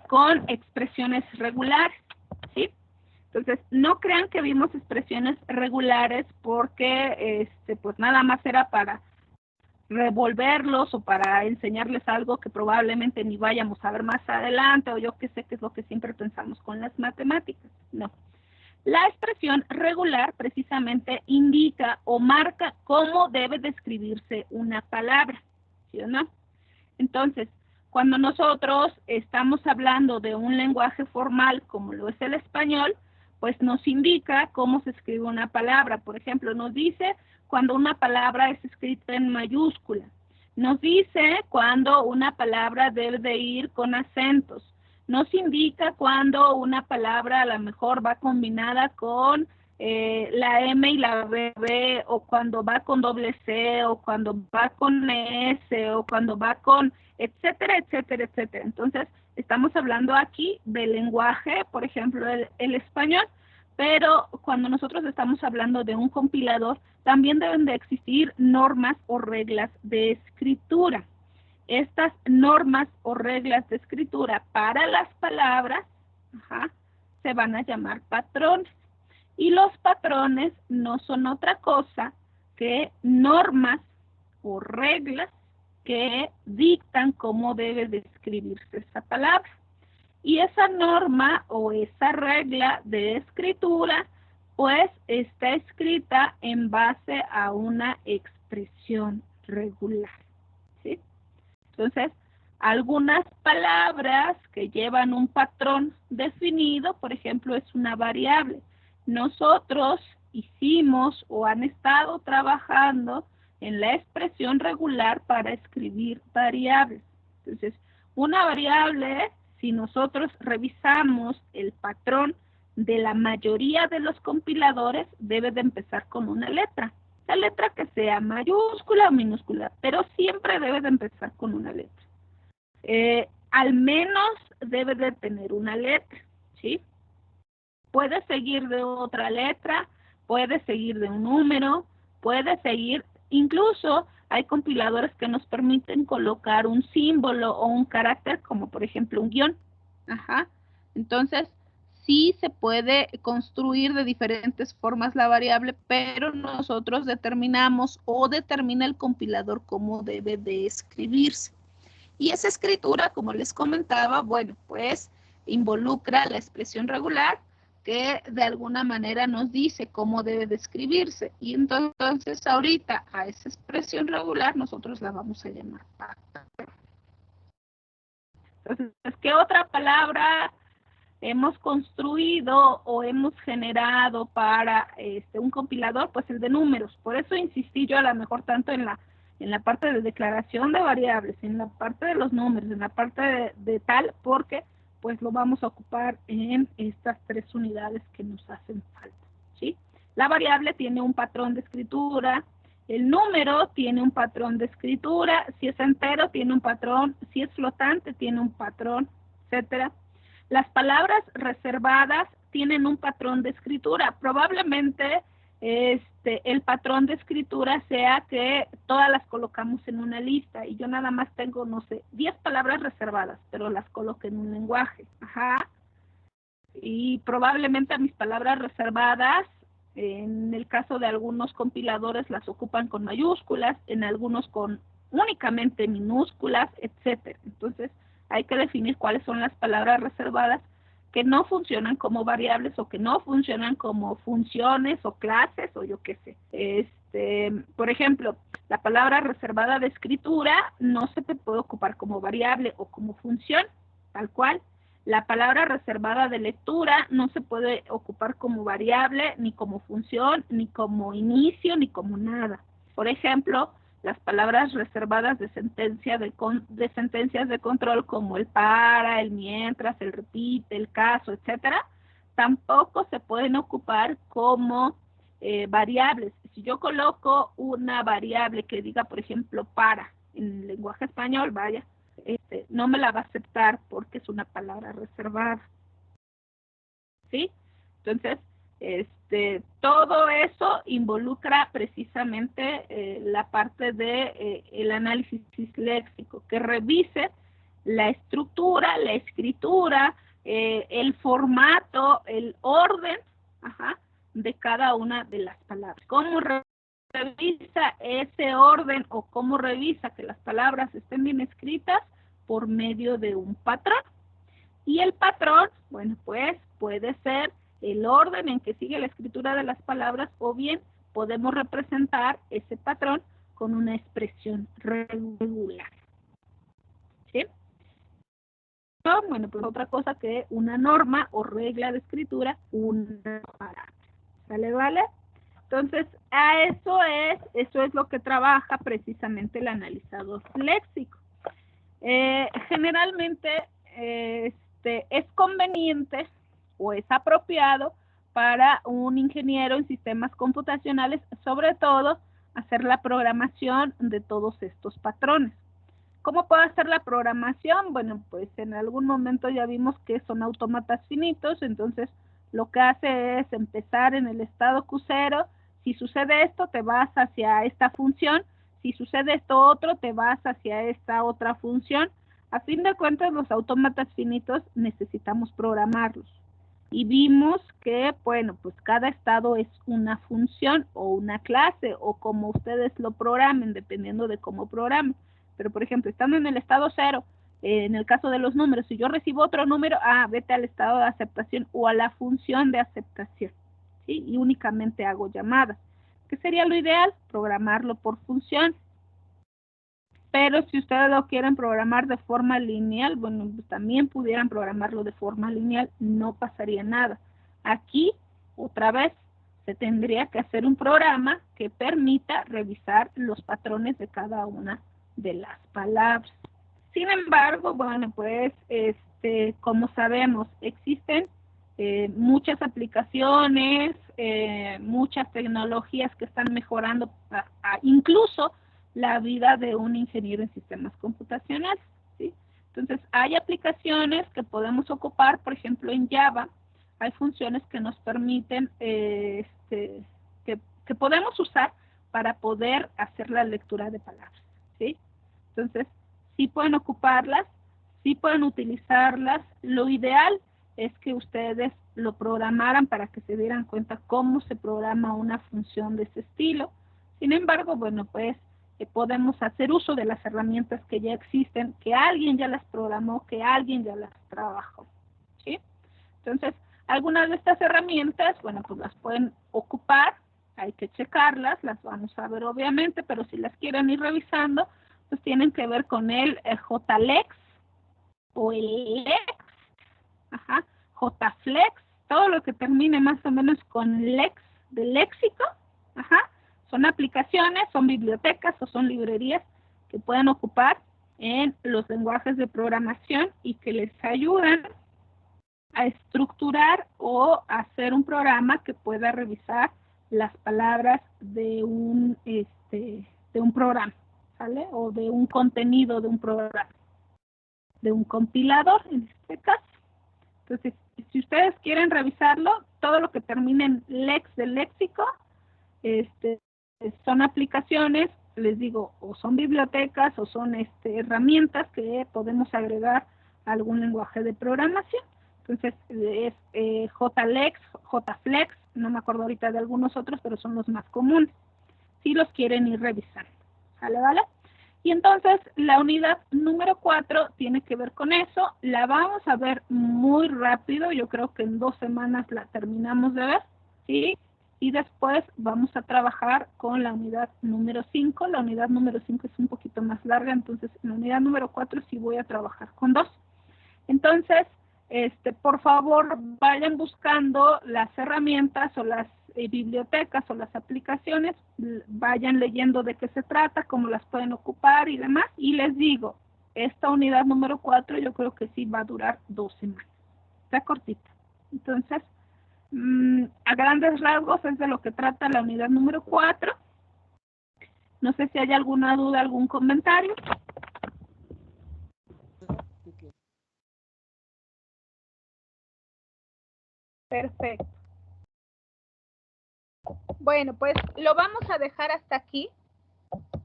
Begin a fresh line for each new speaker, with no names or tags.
con expresiones regulares, ¿sí? Entonces, no crean que vimos expresiones regulares porque, pues nada más era para revolverlos o para enseñarles algo que probablemente ni vayamos a ver más adelante, o yo qué sé, que es lo que siempre pensamos con las matemáticas. No. La expresión regular precisamente indica o marca cómo debe describirse una palabra, ¿sí o no? Entonces, cuando nosotros estamos hablando de un lenguaje formal como lo es el español, pues nos indica cómo se escribe una palabra. Por ejemplo, nos dice cuando una palabra es escrita en mayúscula. Nos dice cuando una palabra debe de ir con acentos. Nos indica cuando una palabra a lo mejor va combinada con la M y la B, o cuando va con doble C, o cuando va con S, o cuando va con etcétera, etcétera, etcétera. Entonces, estamos hablando aquí del lenguaje, por ejemplo, el español, pero cuando nosotros estamos hablando de un compilador, también deben de existir normas o reglas de escritura. Estas normas o reglas de escritura para las palabras, se van a llamar patrones. Y los patrones no son otra cosa que normas o reglas que dictan cómo debe de escribirse esa palabra. Y esa norma o esa regla de escritura, pues está escrita en base a una expresión regular, ¿sí? Entonces, algunas palabras que llevan un patrón definido, por ejemplo, es una variable. Nosotros hicimos o han estado trabajando en la expresión regular para escribir variables. Entonces, una variable, si nosotros revisamos el patrón de la mayoría de los compiladores, debe de empezar con una letra. La letra que sea mayúscula o minúscula, pero siempre debe de empezar con una letra. Al menos debe de tener una letra, ¿sí? Puede seguir de otra letra, puede seguir de un número, puede seguir, incluso hay compiladores que nos permiten colocar un símbolo o un carácter, como por ejemplo un guión. Entonces, sí se puede construir de diferentes formas la variable, pero nosotros determinamos o determina el compilador cómo debe de escribirse. Y esa escritura, como les comentaba, bueno, pues involucra la expresión regular, que de alguna manera nos dice cómo debe de escribirse. Y entonces ahorita a esa expresión regular nosotros la vamos a llamar patrón. Entonces, ¿qué otra palabra hemos construido o hemos generado para un compilador? Pues el de números. Por eso insistí yo a lo mejor tanto en la parte de declaración de variables, en la parte de los números, en la parte de tal, porque pues lo vamos a ocupar en estas tres unidades que nos hacen falta, ¿sí? La variable tiene un patrón de escritura, el número tiene un patrón de escritura, si es entero tiene un patrón, si es flotante tiene un patrón, etcétera. Las palabras reservadas tienen un patrón de escritura. Probablemente el patrón de escritura sea que todas las colocamos en una lista y yo nada más tengo, no sé, 10 palabras reservadas, pero las coloco en un lenguaje. Y probablemente a mis palabras reservadas, en el caso de algunos compiladores, las ocupan con mayúsculas, en algunos con únicamente minúsculas, etcétera. Entonces, hay que definir cuáles son las palabras reservadas que no funcionan como variables o que no funcionan como funciones o clases o yo qué sé. Por ejemplo, la palabra reservada de escritura no se te puede ocupar como variable o como función, tal cual. La palabra reservada de lectura no se puede ocupar como variable, ni como función, ni como inicio, ni como nada. Por ejemplo, las palabras reservadas de sentencias de control como el para, el mientras, el repite, el caso, etcétera, tampoco se pueden ocupar como variables. Si yo coloco una variable que diga, por ejemplo, para, en el lenguaje español, vaya, no me la va a aceptar porque es una palabra reservada, ¿sí? Entonces, todo eso involucra precisamente la parte de el análisis léxico, que revise la estructura, la escritura, el formato, el orden, de cada una de las palabras. ¿Cómo revisa ese orden o cómo revisa que las palabras estén bien escritas? Por medio de un patrón. Y el patrón, bueno, pues puede ser el orden en que sigue la escritura de las palabras, o bien podemos representar ese patrón con una expresión regular. ¿Sí? Bueno, pues otra cosa que una norma o regla de escritura, un parámetro. ¿Sale, vale? Entonces, eso es lo que trabaja precisamente el analizador léxico. Generalmente es conveniente o es apropiado para un ingeniero en sistemas computacionales, sobre todo, hacer la programación de todos estos patrones. ¿Cómo puedo hacer la programación? Bueno, pues en algún momento ya vimos que son autómatas finitos, entonces lo que hace es empezar en el estado Q0. Si sucede esto, te vas hacia esta función. Si sucede esto otro, te vas hacia esta otra función. A fin de cuentas, los autómatas finitos necesitamos programarlos. Y vimos que, bueno, pues cada estado es una función o una clase, o como ustedes lo programen, dependiendo de cómo programen. Pero, por ejemplo, estando en el estado 0, en el caso de los números, si yo recibo otro número, vete al estado de aceptación o a la función de aceptación, ¿sí? Y únicamente hago llamadas. ¿Qué sería lo ideal? Programarlo por función. Pero si ustedes lo quieren programar de forma lineal, bueno, pues también pudieran programarlo de forma lineal, no pasaría nada. Aquí, otra vez, se tendría que hacer un programa que permita revisar los patrones de cada una de las palabras. Sin embargo, bueno, pues, como sabemos, existen muchas aplicaciones, muchas tecnologías que están mejorando incluso la vida de un ingeniero en sistemas computacionales, ¿sí? Entonces, hay aplicaciones que podemos ocupar, por ejemplo, en Java, hay funciones que nos permiten, que podemos usar para poder hacer la lectura de palabras, ¿sí? Entonces, sí pueden ocuparlas, sí pueden utilizarlas. Lo ideal es que ustedes lo programaran para que se dieran cuenta cómo se programa una función de ese estilo. Sin embargo, bueno, pues podemos hacer uso de las herramientas que ya existen, que alguien ya las programó, que alguien ya las trabajó, ¿sí? Entonces, algunas de estas herramientas, bueno, pues las pueden ocupar, hay que checarlas, las vamos a ver obviamente, pero si las quieren ir revisando, pues tienen que ver con el JLEX o el LEX, JFlex, todo lo que termine más o menos con LEX de léxico, son aplicaciones, son bibliotecas o son librerías que pueden ocupar en los lenguajes de programación y que les ayudan a estructurar o hacer un programa que pueda revisar las palabras de un programa, ¿sale? O de un contenido de un programa, de un compilador en este caso. Entonces, si ustedes quieren revisarlo, todo lo que termine en lex del léxico, son aplicaciones, les digo, o son bibliotecas o son herramientas que podemos agregar a algún lenguaje de programación. Entonces, es JLEX, JFlex, no me acuerdo ahorita de algunos otros, pero son los más comunes, si los quieren ir revisando. ¿Sale, vale? Y entonces, la unidad número 4 tiene que ver con eso. La vamos a ver muy rápido, yo creo que en 2 semanas la terminamos de ver, ¿sí? Y después vamos a trabajar con la unidad número 5. La unidad número 5 es un poquito más larga, entonces en la unidad número 4 sí voy a trabajar con 2. Entonces, por favor, vayan buscando las herramientas o las bibliotecas o las aplicaciones, vayan leyendo de qué se trata, cómo las pueden ocupar y demás. Y les digo, esta unidad número 4 yo creo que sí va a durar 2 semanas. Está cortita. Entonces, a grandes rasgos es de lo que trata la unidad número 4. No sé si hay alguna duda, algún comentario. Perfecto. Bueno, pues lo vamos a dejar hasta aquí.